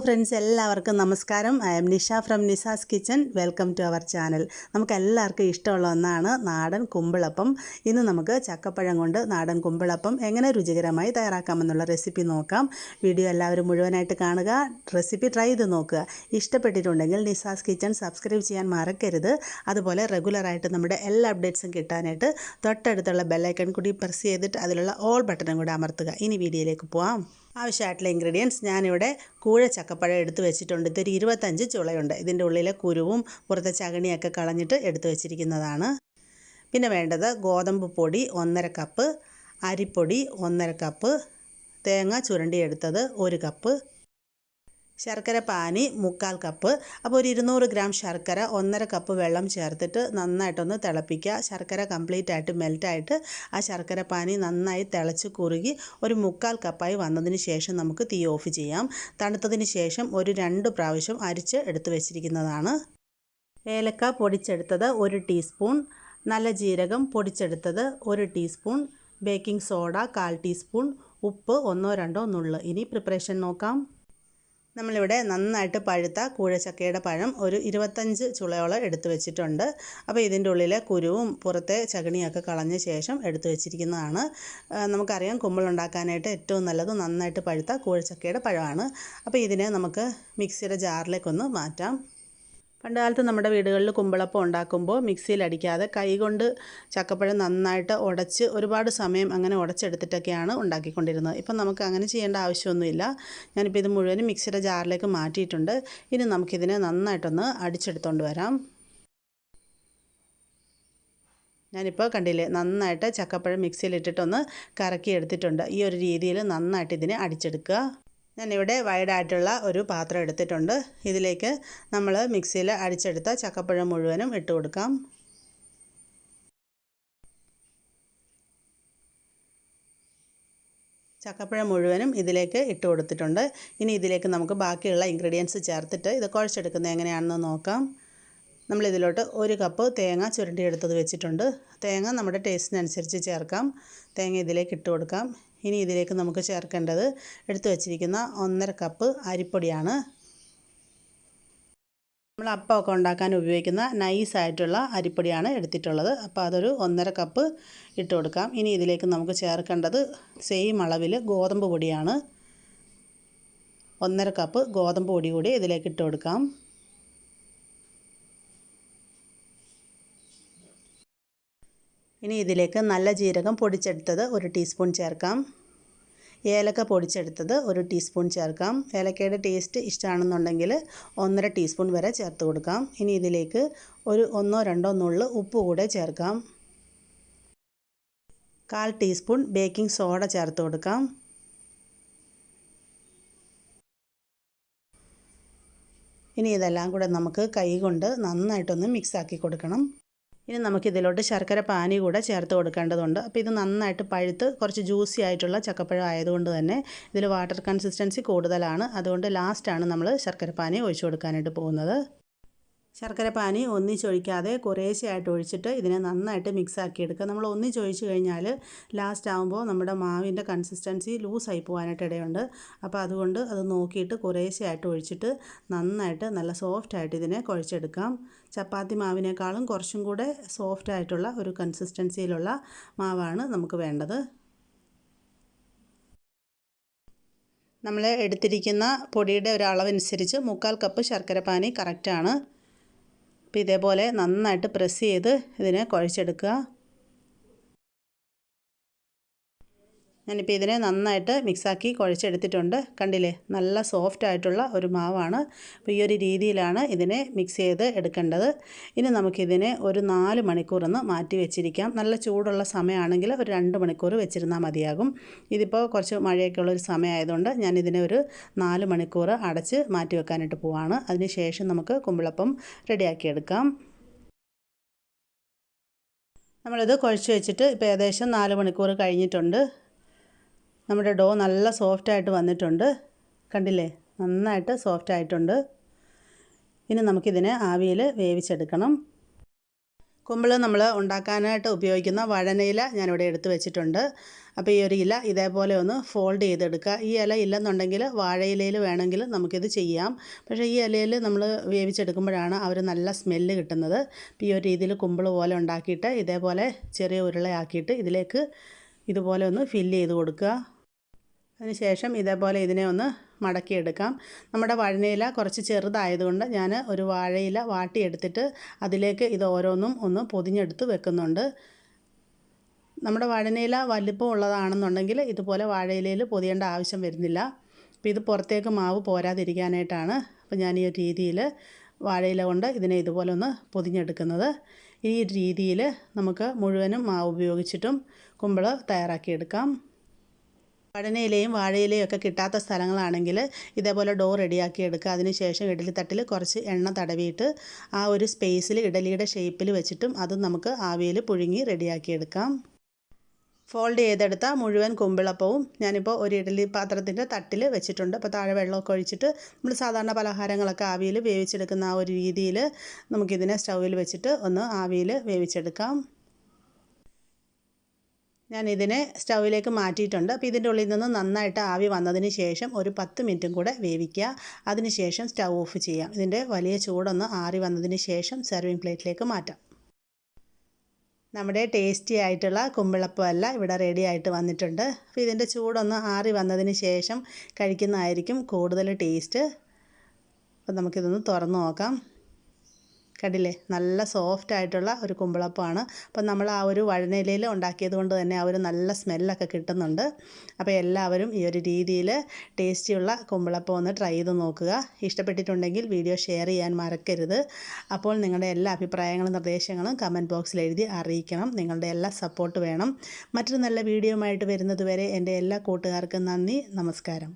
friends, എല്ലാവർക്കും നമസ്കാരം. I am Nisha from Nissas kitchen. Welcome to our channel. നമുക്ക് എല്ലാവർക്കും ഇഷ്ടമുള്ള ഒന്നാണ് നാടൻ കുമ്പിളപ്പം. ഇന്ന് നമുക്ക് ചക്കപ്പഴം കൊണ്ട് നാടൻ കുമ്പിളപ്പം എങ്ങനെ രുചികരമായി തയ്യാറാക്കാമെന്നുള്ള റെസിപ്പി നോക്കാം. വീഡിയോ എല്ലാവരും മുഴുവനായിട്ട് കാണുക. റെസിപ്പി ട്രൈ ചെയ്ത് നോക്കുക. ഇഷ്ടപ്പെട്ടിട്ടുണ്ടെങ്കിൽ നിസാസ് കിച്ചൺ സബ്സ്ക്രൈബ് ചെയ്യാൻ മറക്കരുത്. അതുപോലെ റെഗുലറായിട്ട് നമ്മുടെ എല്ലാ അപ്ഡേറ്റ്സും കിട്ടാനായിട്ട് തൊട്ടടുത്തുള്ള ബെൽ ഐക്കൺ കൂടി പ്രസ് ചെയ്തിട്ട് അതിലുള്ള ഓൾ ബട്ടണും കൂടി അമർത്തുക. ഇനി വീഡിയോയിലേക്ക് പോവാം. ആവശ്യമായിട്ടുള്ള ഇൻഗ്രീഡിയൻസ് ഞാനിവിടെ കൂഴ ചക്കപ്പഴം എടുത്തു വെച്ചിട്ടുണ്ട്. ഇതൊരു 25 ചുളയുണ്ട്. ഇതിൻ്റെ ഉള്ളിലെ കുരുവും പുറത്തെ ചകണിയൊക്കെ കളഞ്ഞിട്ട് എടുത്തു വെച്ചിരിക്കുന്നതാണ്. പിന്നെ വേണ്ടത് ഗോതമ്പ് പൊടി 1.5 കപ്പ്, അരിപ്പൊടി 1.5 കപ്പ്, തേങ്ങ ചുരണ്ടിയെടുത്തത് 1 കപ്പ്, ശർക്കര പാനി 3/4 കപ്പ്. അപ്പോൾ ഒരു 200 ഗ്രാം ശർക്കര 1.5 കപ്പ് വെള്ളം ചേർത്തിട്ട് നന്നായിട്ടൊന്ന് തിളപ്പിക്കുക. ശർക്കര കംപ്ലീറ്റ് ആയിട്ട് മെൽറ്റായിട്ട് ആ ശർക്കര പാനി നന്നായി തിളച്ച് കുറുകി ഒരു 3/4 കപ്പായി വന്നതിന് ശേഷം നമുക്ക് തീ ഓഫ് ചെയ്യാം. തണുത്തതിന് ശേഷം ഒരു 2 പ്രാവശ്യം അരിച്ച് എടുത്ത് വെച്ചിരിക്കുന്നതാണ്. ഏലക്ക പൊടിച്ചെടുത്തത് 1 ടീസ്പൂൺ, നല്ല ജീരകം പൊടിച്ചെടുത്തത് 1 ടീസ്പൂൺ, ബേക്കിംഗ് സോഡ 1/4 ടീസ്പൂൺ, ഉപ്പ് 1-2 നുള്ള്. ഇനി പ്രിപ്പറേഷൻ നോക്കാം. നമ്മളിവിടെ നന്നായിട്ട് പഴുത്ത കൂഴച്ചക്കയുടെ പഴം ഒരു 25 ചുളയോളം എടുത്തു വെച്ചിട്ടുണ്ട്. അപ്പോൾ ഇതിൻ്റെ ഉള്ളിലെ കുരുവും പുറത്തെ ചകണിയൊക്കെ കളഞ്ഞ ശേഷം എടുത്തു വെച്ചിരിക്കുന്നതാണ്. നമുക്കറിയാം കുമ്പിളുണ്ടാക്കാനായിട്ട് ഏറ്റവും നല്ലത് നന്നായിട്ട് പഴുത്ത കൂഴച്ചക്കയുടെ പഴമാണ്. അപ്പോൾ ഇതിനെ നമുക്ക് മിക്സിയുടെ ജാറിലേക്കൊന്ന് മാറ്റാം. പണ്ട് കാലത്ത് നമ്മുടെ വീടുകളിൽ കുമ്പിളപ്പം ഉണ്ടാക്കുമ്പോൾ മിക്സിയിൽ അടിക്കാതെ കൈകൊണ്ട് ചക്കപ്പഴം നന്നായിട്ട് ഉടച്ച് ഒരുപാട് സമയം അങ്ങനെ ഉടച്ചെടുത്തിട്ടൊക്കെയാണ് ഉണ്ടാക്കിക്കൊണ്ടിരുന്നത്. ഇപ്പം നമുക്ക് അങ്ങനെ ചെയ്യേണ്ട ആവശ്യമൊന്നുമില്ല. ഞാനിപ്പോൾ ഇത് മുഴുവനും മിക്സിയുടെ ജാറിലേക്ക് മാറ്റിയിട്ടുണ്ട്. ഇനി നമുക്കിതിനെ നന്നായിട്ടൊന്ന് അടിച്ചെടുത്തുകൊണ്ട് വരാം. ഞാനിപ്പോൾ കണ്ടില്ലേ, നന്നായിട്ട് ചക്കപ്പഴം മിക്സിയിലിട്ടിട്ടൊന്ന് കറക്കി എടുത്തിട്ടുണ്ട്. ഈ ഒരു രീതിയിൽ നന്നായിട്ട് ഇതിനെ അടിച്ചെടുക്കുക. ഞാനിവിടെ വൈഡായിട്ടുള്ള ഒരു പാത്രം എടുത്തിട്ടുണ്ട്. ഇതിലേക്ക് നമ്മൾ മിക്സിയിൽ അടിച്ചെടുത്ത ചക്കപ്പഴം മുഴുവനും ഇട്ട് കൊടുക്കാം. ചക്കപ്പഴം മുഴുവനും ഇതിലേക്ക് ഇട്ട് കൊടുത്തിട്ടുണ്ട്. ഇനി ഇതിലേക്ക് നമുക്ക് ബാക്കിയുള്ള ഇൻഗ്രീഡിയൻസ് ചേർത്തിട്ട് ഇത് കുഴച്ചെടുക്കുന്നത് എങ്ങനെയാണെന്ന് നോക്കാം. നമ്മളിതിലോട്ട് 1 കപ്പ് തേങ്ങ ചുരണ്ടിയെടുത്തത് വെച്ചിട്ടുണ്ട്. തേങ്ങ നമ്മുടെ ടേസ്റ്റിനനുസരിച്ച് ചേർക്കാം. തേങ്ങ ഇതിലേക്ക് ഇട്ട് കൊടുക്കാം. ഇനി ഇതിലേക്ക് നമുക്ക് ചേർക്കേണ്ടത് എടുത്തു വച്ചിരിക്കുന്ന 1.5 കപ്പ് അരിപ്പൊടിയാണ്. നമ്മൾ അപ്പമൊക്കെ ഉണ്ടാക്കാൻ ഉപയോഗിക്കുന്ന നൈസായിട്ടുള്ള അരിപ്പൊടിയാണ് എടുത്തിട്ടുള്ളത്. അപ്പോൾ അതൊരു 1.5 കപ്പ് ഇട്ട് കൊടുക്കാം. ഇനി ഇതിലേക്ക് നമുക്ക് ചേർക്കേണ്ടത് സെയിം അളവിൽ ഗോതമ്പ് പൊടിയാണ്. 1.5 കപ്പ് ഗോതമ്പ് പൊടി കൂടി ഇതിലേക്ക് ഇട്ട് കൊടുക്കാം. ഇനി ഇതിലേക്ക് നല്ല ജീരകം പൊടിച്ചെടുത്തത് 1 ടീസ്പൂൺ ചേർക്കാം. ഏലക്ക പൊടിച്ചെടുത്തത് 1 ടീസ്പൂൺ ചേർക്കാം. ഏലക്കയുടെ ടേസ്റ്റ് ഇഷ്ടമാണെന്നുണ്ടെങ്കിൽ 1.5 ടീസ്പൂൺ വരെ ചേർത്ത് കൊടുക്കാം. ഇനി ഇതിലേക്ക് ഒരു 1-2 നുള്ള് ഉപ്പ് കൂടെ ചേർക്കാം. 1/4 ടീസ്പൂൺ ബേക്കിംഗ് സോഡ ചേർത്ത് കൊടുക്കാം. ഇനി ഇതെല്ലാം കൂടെ നമുക്ക് കൈ കൊണ്ട് നന്നായിട്ടൊന്ന് മിക്സാക്കി കൊടുക്കണം. ഇനി നമുക്കിതിലോട്ട് ശർക്കര പാനി കൂടെ ചേർത്ത് കൊടുക്കേണ്ടതുണ്ട്. അപ്പോൾ ഇത് നന്നായിട്ട് പഴുത്ത് കുറച്ച് ജ്യൂസി ആയിട്ടുള്ള ചക്കപ്പഴം ആയതുകൊണ്ട് തന്നെ ഇതിൽ വാട്ടർ കൺസിസ്റ്റൻസി കൂടുതലാണ്. അതുകൊണ്ട് ലാസ്റ്റാണ് നമ്മൾ ശർക്കര പാനി ഒഴിച്ചു കൊടുക്കാനായിട്ട് പോകുന്നത്. ശർക്കര പാനി ഒന്നിച്ചൊഴിക്കാതെ കുറേശ്ശെയായിട്ട് ഒഴിച്ചിട്ട് ഇതിനെ നന്നായിട്ട് മിക്സാക്കി എടുക്കുക. നമ്മൾ ഒന്നിച്ചൊഴിച്ച് കഴിഞ്ഞാൽ ലാസ്റ്റ് ആകുമ്പോൾ നമ്മുടെ മാവിൻ്റെ കൺസിസ്റ്റൻസി ലൂസായി പോകാനായിട്ട് ഇടയുണ്ട്. അപ്പോൾ അതുകൊണ്ട് അത് നോക്കിയിട്ട് കുറേശ്ശെയായിട്ട് ഒഴിച്ചിട്ട് നന്നായിട്ട് നല്ല സോഫ്റ്റായിട്ട് ഇതിനെ കുഴച്ചെടുക്കാം. ചപ്പാത്തി മാവിനേക്കാളും കുറച്ചും കൂടെ സോഫ്റ്റായിട്ടുള്ള ഒരു കൺസിസ്റ്റൻസിയിലുള്ള മാവാണ് നമുക്ക് വേണ്ടത്. നമ്മൾ എടുത്തിരിക്കുന്ന പൊടിയുടെ ഒരു അളവനുസരിച്ച് 3/4 കപ്പ് ശർക്കര പാനി കറക്റ്റാണ്. അപ്പോൾ ഇതേപോലെ നന്നായിട്ട് പ്രസ് ചെയ്ത് ഇതിനെ കുഴച്ചെടുക്കുക. ഞാനിപ്പോൾ ഇതിനെ നന്നായിട്ട് മിക്സാക്കി കുഴച്ചെടുത്തിട്ടുണ്ട്. കണ്ടില്ലേ, നല്ല സോഫ്റ്റ് ആയിട്ടുള്ള ഒരു മാവാണ്. അപ്പോൾ ഈ ഒരു രീതിയിലാണ് ഇതിനെ മിക്സ് ചെയ്ത് എടുക്കേണ്ടത്. ഇനി നമുക്കിതിനെ ഒരു 4 മണിക്കൂറൊന്ന് മാറ്റി വെച്ചിരിക്കാം. നല്ല ചൂടുള്ള സമയമാണെങ്കിൽ ഒരു 2 മണിക്കൂർ വെച്ചിരുന്നാൽ മതിയാകും. ഇതിപ്പോൾ കുറച്ച് മഴയൊക്കെ ഉള്ളൊരു സമയമായതുകൊണ്ട് ഞാനിതിനെ ഒരു 4 മണിക്കൂർ അടച്ച് മാറ്റി വെക്കാനായിട്ട് പോവാണ്. അതിന് ശേഷം നമുക്ക് കുമ്പിളപ്പം റെഡിയാക്കിയെടുക്കാം. നമ്മളിത് കുഴച്ച് വെച്ചിട്ട് ഇപ്പോൾ ഏകദേശം 4 മണിക്കൂർ കഴിഞ്ഞിട്ടുണ്ട്. നമ്മുടെ ഡോ നല്ല സോഫ്റ്റായിട്ട് വന്നിട്ടുണ്ട്. കണ്ടില്ലേ, നന്നായിട്ട് സോഫ്റ്റായിട്ടുണ്ട്. ഇനി നമുക്കിതിനെ ആവിയിൽ വേവിച്ചെടുക്കണം. കുമ്പിൾ നമ്മൾ ഉണ്ടാക്കാനായിട്ട് ഉപയോഗിക്കുന്ന വഴനയില ഞാനിവിടെ എടുത്ത് വെച്ചിട്ടുണ്ട്. അപ്പോൾ ഈ ഒരു ഇല ഇതേപോലെ ഒന്ന് ഫോൾഡ് ചെയ്തെടുക്കുക. ഈ ഇല ഇല്ലെന്നുണ്ടെങ്കിൽ വാഴയിലയിൽ വേണമെങ്കിൽ നമുക്കിത് ചെയ്യാം. പക്ഷേ ഈ ഇലയിൽ നമ്മൾ വേവിച്ചെടുക്കുമ്പോഴാണ് ആ ഒരു നല്ല സ്മെല്ല് കിട്ടുന്നത്. അപ്പോൾ ഈ ഒരു രീതിയിൽ കുമ്പിൾ പോലെ ഉണ്ടാക്കിയിട്ട് ഇതേപോലെ ചെറിയ ഉരുളയാക്കിയിട്ട് ഇതിലേക്ക് ഇതുപോലെ ഒന്ന് ഫില്ല് ചെയ്ത് കൊടുക്കുക. അതിനുശേഷം ഇതേപോലെ ഇതിനെ ഒന്ന് മടക്കിയെടുക്കാം. നമ്മുടെ വഴനയില കുറച്ച് ചെറുതായതുകൊണ്ട് ഞാൻ ഒരു വാഴയില വാട്ടിയെടുത്തിട്ട് അതിലേക്ക് ഇത് ഓരോന്നും ഒന്ന് പൊതിഞ്ഞെടുത്ത് വെക്കുന്നുണ്ട്. നമ്മുടെ വഴനയില വലിപ്പം ഉള്ളതാണെന്നുണ്ടെങ്കിൽ ഇതുപോലെ വാഴയിലയിൽ പൊതിയേണ്ട ആവശ്യം വരുന്നില്ല. അപ്പോൾ ഇത് പുറത്തേക്ക് മാവ് പോരാതിരിക്കാനായിട്ടാണ് അപ്പോൾ ഞാൻ ഈ ഒരു രീതിയിൽ വാഴയില കൊണ്ട് ഇതിനെ ഇതുപോലെ ഒന്ന് പൊതിഞ്ഞെടുക്കുന്നത്. ഈ രീതിയിൽ നമുക്ക് മുഴുവനും മാവ് ഉപയോഗിച്ചിട്ടും കുമ്പിൾ തയ്യാറാക്കിയെടുക്കാം. വഴനയിലയും വാഴയിലയും ഒക്കെ കിട്ടാത്ത സ്ഥലങ്ങളാണെങ്കിൽ ഇതേപോലെ ഡോ റെഡിയാക്കി എടുക്കുക. അതിനുശേഷം ഇഡലി തട്ടിൽ കുറച്ച് എണ്ണ തടവിയിട്ട് ആ ഒരു സ്പേസിൽ ഇഡലിയുടെ ഷേപ്പിൽ വെച്ചിട്ടും അതും നമുക്ക് ആവിയിൽ പുഴുങ്ങി റെഡിയാക്കിയെടുക്കാം. ഫോൾഡ് ചെയ്തെടുത്ത മുഴുവൻ കുമ്പിളപ്പവും ഞാനിപ്പോൾ ഒരു ഇഡലി പാത്രത്തിൻ്റെ തട്ടിൽ വെച്ചിട്ടുണ്ട്. അപ്പോൾ താഴെ വെള്ളമൊക്കെ ഒഴിച്ചിട്ട് നമ്മൾ സാധാരണ പലഹാരങ്ങളൊക്കെ ആവിയിൽ വേവിച്ചെടുക്കുന്ന ആ ഒരു രീതിയിൽ നമുക്കിതിനെ സ്റ്റൗവിൽ വെച്ചിട്ട് ഒന്ന് ആവിയിൽ വേവിച്ചെടുക്കാം. ഞാനിതിനെ സ്റ്റൗവിലേക്ക് മാറ്റിയിട്ടുണ്ട്. അപ്പോൾ ഇതിൻ്റെ ഉള്ളിൽ നിന്ന് നന്നായിട്ട് ആവി വന്നതിന് ശേഷം ഒരു 10 മിനിറ്റും കൂടെ വേവിക്കുക. അതിനുശേഷം സ്റ്റൗ ഓഫ് ചെയ്യാം. ഇതിൻ്റെ വലിയ ചൂടൊന്ന് ആറി വന്നതിന് ശേഷം സെർവിങ് പ്ലേറ്റിലേക്ക് മാറ്റാം. നമ്മുടെ ടേസ്റ്റി ആയിട്ടുള്ള കുമ്പിളപ്പം എല്ലാം ഇവിടെ റെഡി ആയിട്ട് വന്നിട്ടുണ്ട്. അപ്പോൾ ഇതിൻ്റെ ചൂടൊന്ന് ആറി വന്നതിന് ശേഷം കഴിക്കുന്നതായിരിക്കും കൂടുതൽ ടേസ്റ്റ്. അപ്പോൾ നമുക്കിതൊന്ന് തുറന്ന് നോക്കാം. കണ്ടില്ലേ, നല്ല സോഫ്റ്റ് ആയിട്ടുള്ള ഒരു കുമ്പിളപ്പമാണ്. അപ്പം നമ്മൾ ആ ഒരു വഴനയിലയിൽ ഉണ്ടാക്കിയത് കൊണ്ട് തന്നെ ആ ഒരു നല്ല സ്മെല്ലൊക്കെ കിട്ടുന്നുണ്ട്. അപ്പോൾ എല്ലാവരും ഈ ഒരു രീതിയിൽ ടേസ്റ്റിയുള്ള കുമ്പിളപ്പം ഒന്ന് ട്രൈ ചെയ്ത് നോക്കുക. ഇഷ്ടപ്പെട്ടിട്ടുണ്ടെങ്കിൽ വീഡിയോ ഷെയർ ചെയ്യാൻ മറക്കരുത്. അപ്പോൾ നിങ്ങളുടെ എല്ലാ അഭിപ്രായങ്ങളും നിർദ്ദേശങ്ങളും കമൻറ്റ് ബോക്സിൽ എഴുതി അറിയിക്കണം. നിങ്ങളുടെ എല്ലാ സപ്പോർട്ട് വേണം. മറ്റൊരു നല്ല വീഡിയോയുമായിട്ട് വരുന്നത് വരെ എൻ്റെ എല്ലാ കൂട്ടുകാർക്കും നന്ദി, നമസ്കാരം.